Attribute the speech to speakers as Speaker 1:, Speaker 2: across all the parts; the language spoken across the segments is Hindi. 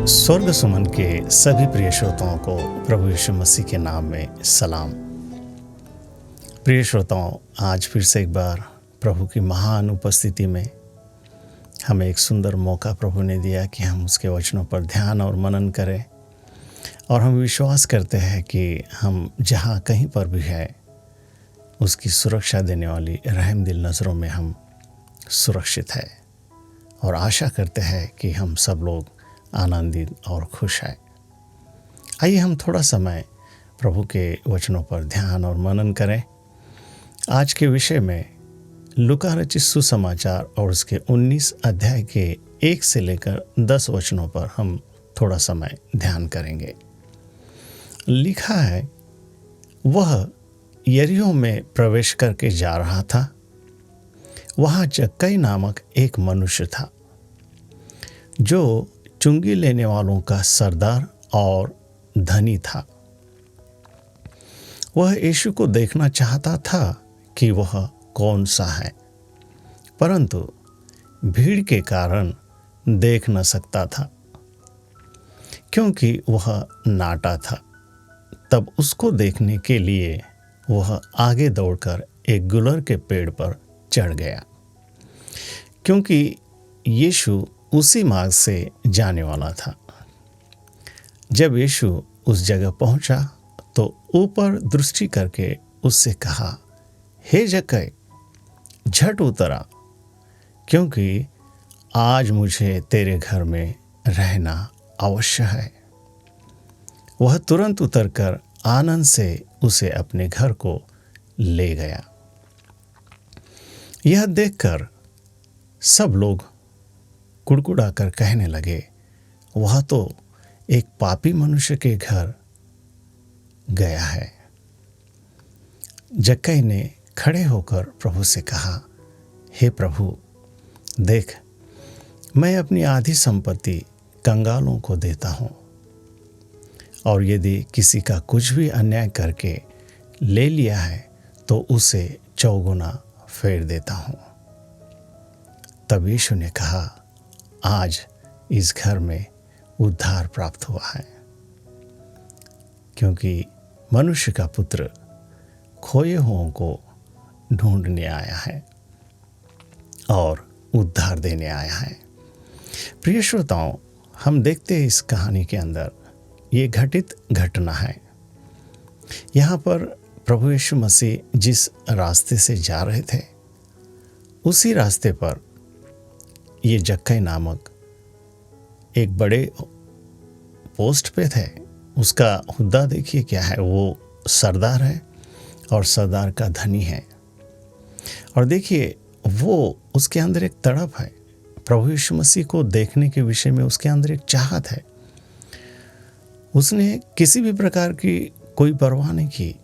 Speaker 1: स्वर्ग सुमन के सभी प्रिय श्रोताओं को प्रभु यीशु मसीह के नाम में सलाम। प्रिय श्रोताओं, आज फिर से एक बार प्रभु की महान उपस्थिति में हमें एक सुंदर मौका प्रभु ने दिया कि हम उसके वचनों पर ध्यान और मनन करें। और हम विश्वास करते हैं कि हम जहाँ कहीं पर भी है उसकी सुरक्षा देने वाली रहमदिल नज़रों में हम सुरक्षित है। और आशा करते हैं कि हम सब लोग आनंदित और खुश है। आइए हम थोड़ा समय प्रभु के वचनों पर ध्यान और मनन करें। आज के विषय में लूका रचित सुसमाचार और उसके 19 अध्याय के 1 से लेकर 10 वचनों पर हम थोड़ा समय ध्यान करेंगे। लिखा है, वह यरीहो में प्रवेश करके जा रहा था। वहाँ जक्कई नामक एक मनुष्य था जो चुंगी लेने वालों का सरदार और धनी था। वह यीशु को देखना चाहता था कि वह कौन सा है, परंतु भीड़ के कारण देख न सकता था क्योंकि वह नाटा था। तब उसको देखने के लिए वह आगे दौड़कर एक गुलर के पेड़ पर चढ़ गया, क्योंकि यीशु उसी मार्ग से जाने वाला था। जब यीशु उस जगह पहुंचा तो ऊपर दृष्टि करके उससे कहा, हे जक्कई, झट उतरा, क्योंकि आज मुझे तेरे घर में रहना अवश्य है। वह तुरंत उतरकर आनंद से उसे अपने घर को ले गया। यह देखकर सब लोग कुड़कुड़ाकर कहने लगे, वह तो एक पापी मनुष्य के घर गया है। जक्कई ने खड़े होकर प्रभु से कहा, हे प्रभु, देख, मैं अपनी आधी संपत्ति कंगालों को देता हूँ, और यदि किसी का कुछ भी अन्याय करके ले लिया है तो उसे चौगुना फेर देता हूँ। तब यीशु ने कहा, आज इस घर में उद्धार प्राप्त हुआ है, क्योंकि मनुष्य का पुत्र खोए हुओं को ढूंढने आया है और उद्धार देने आया है। प्रिय श्रोताओं, हम देखते हैं इस कहानी के अंदर ये घटित घटना है। यहाँ पर प्रभु यीशु मसीह जिस रास्ते से जा रहे थे उसी रास्ते पर ये जक्कई नामक एक बड़े पोस्ट पे थे। उसका हुद्दा देखिए क्या है, वो सरदार है और सरदार का धनी है। और देखिए वो उसके अंदर एक तड़प है, प्रभु यीशु मसीह को देखने के विषय में उसके अंदर एक चाहत है। उसने किसी भी प्रकार की कोई परवाह नहीं की।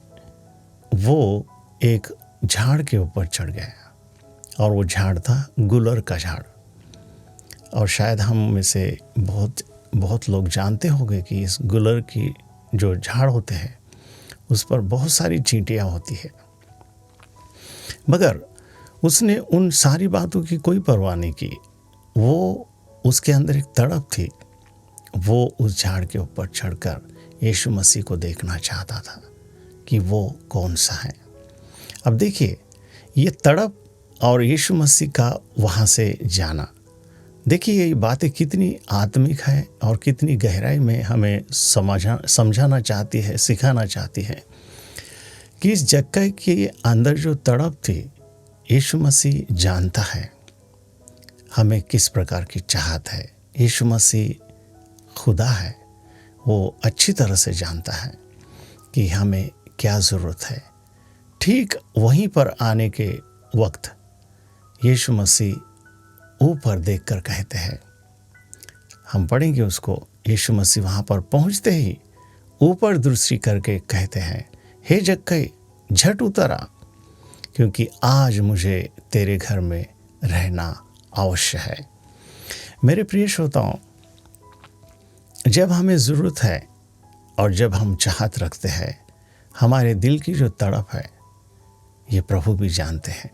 Speaker 1: वो एक झाड़ के ऊपर चढ़ गया और वो झाड़ था गुलर का झाड़। और शायद हम में से बहुत लोग जानते होंगे कि इस गुलर की जो झाड़ होते हैं उस पर बहुत सारी चींटियाँ होती है, मगर उसने उन सारी बातों की कोई परवाह नहीं की। वो उसके अंदर एक तड़प थी। वो उस झाड़ के ऊपर चढ़कर यीशु मसीह को देखना चाहता था कि वो कौन सा है। अब देखिए ये तड़प और यीशु मसीह का वहाँ से जाना, देखिए ये बातें कितनी आत्मिक है और कितनी गहराई में हमें समझाना चाहती है, सिखाना चाहती है कि इस जक्कई के अंदर जो तड़प थी, यीशु मसीह जानता है हमें किस प्रकार की चाहत है। यीशु मसीह खुदा है, वो अच्छी तरह से जानता है कि हमें क्या ज़रूरत है। ठीक वहीं पर आने के वक्त यीशु मसीह ऊपर देखकर कहते हैं, हम पढ़ेंगे उसको। यीशु मसीह वहाँ पर पहुँचते ही ऊपर दृष्टि करके कहते हैं, हे जक्कई, झट उतरा, क्योंकि आज मुझे तेरे घर में रहना अवश्य है। मेरे प्रिय श्रोताओं, जब हमें ज़रूरत है और जब हम चाहत रखते हैं, हमारे दिल की जो तड़प है ये प्रभु भी जानते हैं।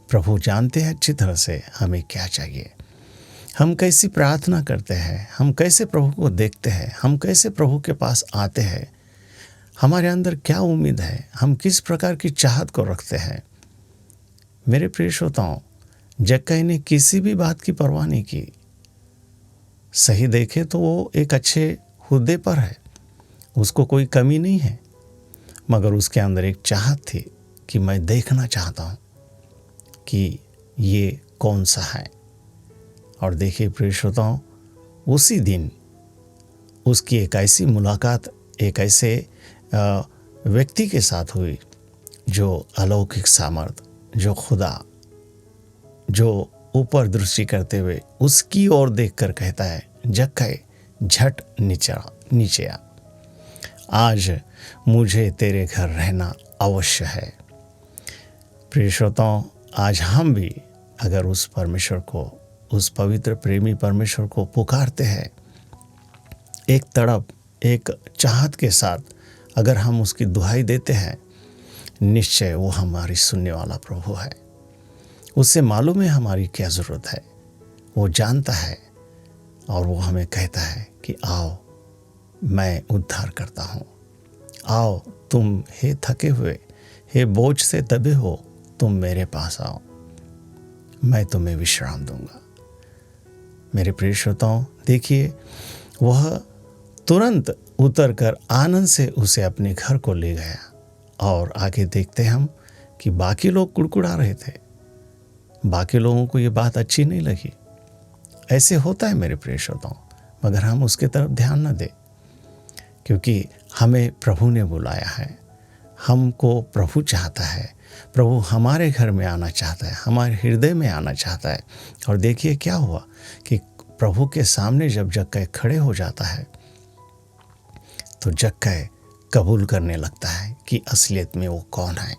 Speaker 1: प्रभु जानते हैं अच्छी तरह से हमें क्या चाहिए। हम कैसी प्रार्थना करते हैं, हम कैसे प्रभु को देखते हैं, हम कैसे प्रभु के पास आते हैं, हमारे अंदर क्या उम्मीद है, हम किस प्रकार की चाहत को रखते हैं। मेरे प्रिय श्रोताओं, जक्कई ने किसी भी बात की परवाह नहीं की। सही देखे तो वो एक अच्छे हुद्दे पर है, उसको कोई कमी नहीं है, मगर उसके अंदर एक चाहत थी कि मैं देखना चाहता हूँ कि ये कौन सा है। और देखिए प्रिय श्रोताओं, उसी दिन उसकी एक ऐसी मुलाकात एक ऐसे व्यक्ति के साथ हुई जो अलौकिक सामर्थ, जो खुदा, जो ऊपर दृष्टि करते हुए उसकी ओर देखकर कहता है, जक्कई झट नीचे आ, आज मुझे तेरे घर रहना अवश्य है। प्रिय श्रोताओं, आज हम भी अगर उस परमेश्वर को, उस पवित्र प्रेमी परमेश्वर को पुकारते हैं, एक तड़प, एक चाहत के साथ अगर हम उसकी दुहाई देते हैं, निश्चय वो हमारी सुनने वाला प्रभु है। उससे मालूम है हमारी क्या ज़रूरत है, वो जानता है और वो हमें कहता है कि आओ मैं उद्धार करता हूँ। आओ तुम हे थके हुए, हे बोझ से दबे हो, तुम मेरे पास आओ, मैं तुम्हें विश्राम दूंगा। मेरे प्रिय श्रोताओं, देखिए वह तुरंत उतरकर आनंद से उसे अपने घर को ले गया। और आगे देखते हम कि बाकी लोग कुड़कुड़ा रहे थे, बाकी लोगों को ये बात अच्छी नहीं लगी। ऐसे होता है मेरे प्रिय श्रोताओं, मगर हम उसके तरफ ध्यान न दें, क्योंकि हमें प्रभु ने बुलाया है, हमको प्रभु चाहता है, प्रभु हमारे घर में आना चाहता है, हमारे हृदय में आना चाहता है। और देखिए क्या हुआ कि प्रभु के सामने जब जक्कई खड़े हो जाता है तो जक्कई कबूल करने लगता है कि असलियत में वो कौन है।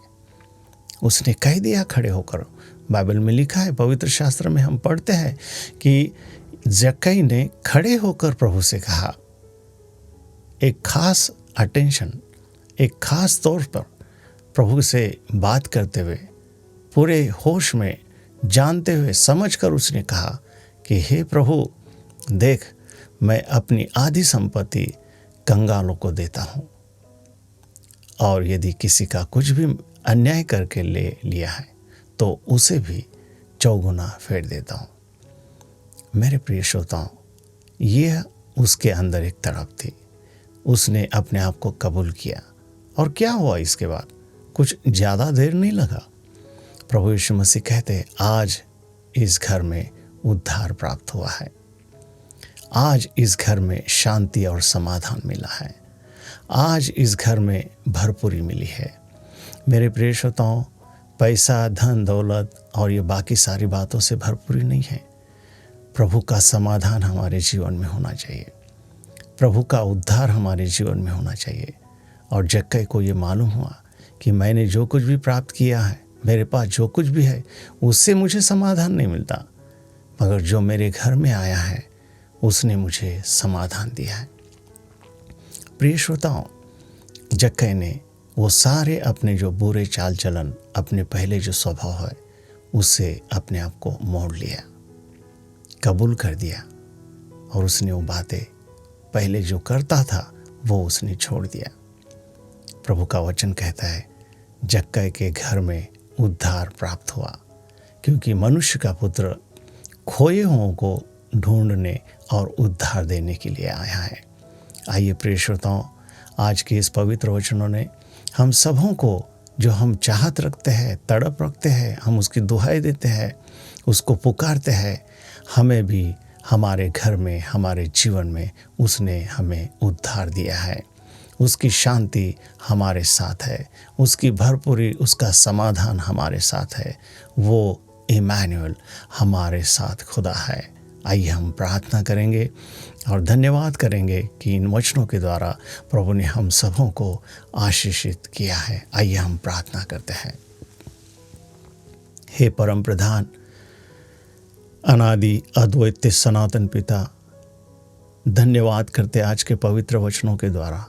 Speaker 1: उसने कह दिया खड़े होकर। बाइबल में लिखा है, पवित्र शास्त्र में हम पढ़ते हैं कि जक्कई ने खड़े होकर प्रभु से कहा, एक खास अटेंशन, एक खास तौर पर प्रभु से बात करते हुए, पूरे होश में जानते हुए, समझकर उसने कहा कि हे प्रभु, देख मैं अपनी आधी संपत्ति कंगालों को देता हूँ, और यदि किसी का कुछ भी अन्याय करके ले लिया है तो उसे भी चौगुना फेर देता हूँ। मेरे प्रिय श्रोताओं, यह उसके अंदर एक तड़प थी। उसने अपने आप को कबूल किया। और क्या हुआ इसके बाद? कुछ ज़्यादा देर नहीं लगा, प्रभु यीशु मसीह कहते, आज इस घर में उद्धार प्राप्त हुआ है, आज इस घर में शांति और समाधान मिला है, आज इस घर में भरपूरी मिली है। मेरे प्रिय श्रोताओं, पैसा, धन दौलत और ये बाकी सारी बातों से भरपूरी नहीं है। प्रभु का समाधान हमारे जीवन में होना चाहिए, प्रभु का उद्धार हमारे जीवन में होना चाहिए। और जक्कई को ये मालूम हुआ कि मैंने जो कुछ भी प्राप्त किया है, मेरे पास जो कुछ भी है, उससे मुझे समाधान नहीं मिलता, मगर जो मेरे घर में आया है उसने मुझे समाधान दिया है। प्रिय श्रोताओं, जक्कई ने वो सारे अपने जो बुरे चाल चलन, अपने पहले जो स्वभाव है, उससे अपने आप को मोड़ लिया, कबूल कर दिया, और उसने वो बातें पहले जो करता था वो उसने छोड़ दिया। प्रभु का वचन कहता है, जक्कई के घर में उद्धार प्राप्त हुआ, क्योंकि मनुष्य का पुत्र खोए हुओं को ढूंढने और उद्धार देने के लिए आया है। आइए प्रिय श्रोताओं, आज के इस पवित्र वचनों ने हम सबों को, जो हम चाहत रखते हैं, तड़प रखते हैं, हम उसकी दुहाई देते हैं, उसको पुकारते हैं, हमें भी हमारे घर में, हमारे जीवन में उसने हमें उद्धार दिया है। उसकी शांति हमारे साथ है, उसकी भरपूरी, उसका समाधान हमारे साथ है। वो इमैनुअल, हमारे साथ खुदा है। आइए हम प्रार्थना करेंगे और धन्यवाद करेंगे कि इन वचनों के द्वारा प्रभु ने हम सबों को आशीषित किया है। आइए हम प्रार्थना करते हैं। हे परम प्रधान, अनादि अद्वैत सनातन पिता, धन्यवाद करते आज के पवित्र वचनों के द्वारा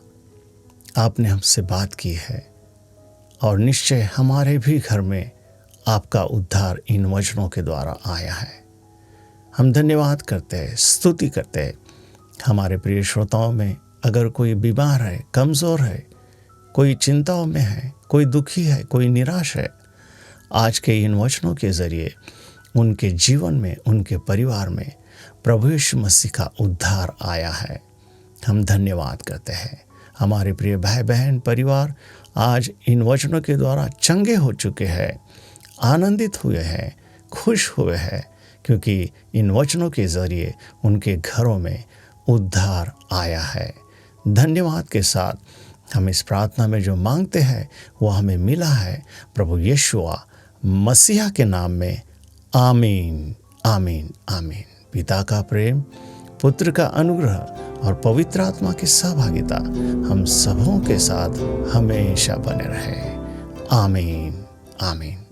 Speaker 1: आपने हमसे बात की है, और निश्चय हमारे भी घर में आपका उद्धार इन वचनों के द्वारा आया है। हम धन्यवाद करते हैं, स्तुति करते हैं। हमारे प्रिय श्रोताओं में अगर कोई बीमार है, कमज़ोर है, कोई चिंताओं में है, कोई दुखी है, कोई निराश है, आज के इन वचनों के ज़रिए उनके जीवन में, उनके परिवार में प्रभु यीशु मसीह का उद्धार आया है। हम धन्यवाद करते हैं। हमारे प्रिय भाई बहन परिवार आज इन वचनों के द्वारा चंगे हो चुके हैं, आनंदित हुए हैं, खुश हुए हैं, क्योंकि इन वचनों के ज़रिए उनके घरों में उद्धार आया है। धन्यवाद के साथ हम इस प्रार्थना में जो मांगते हैं वो हमें मिला है प्रभु यीशुआ मसीहा के नाम में। आमीन, आमीन, आमीन। पिता का प्रेम, पुत्र का अनुग्रह और पवित्र आत्मा की सहभागिता हम सबों के साथ हमेशा बने रहे। आमीन, आमीन।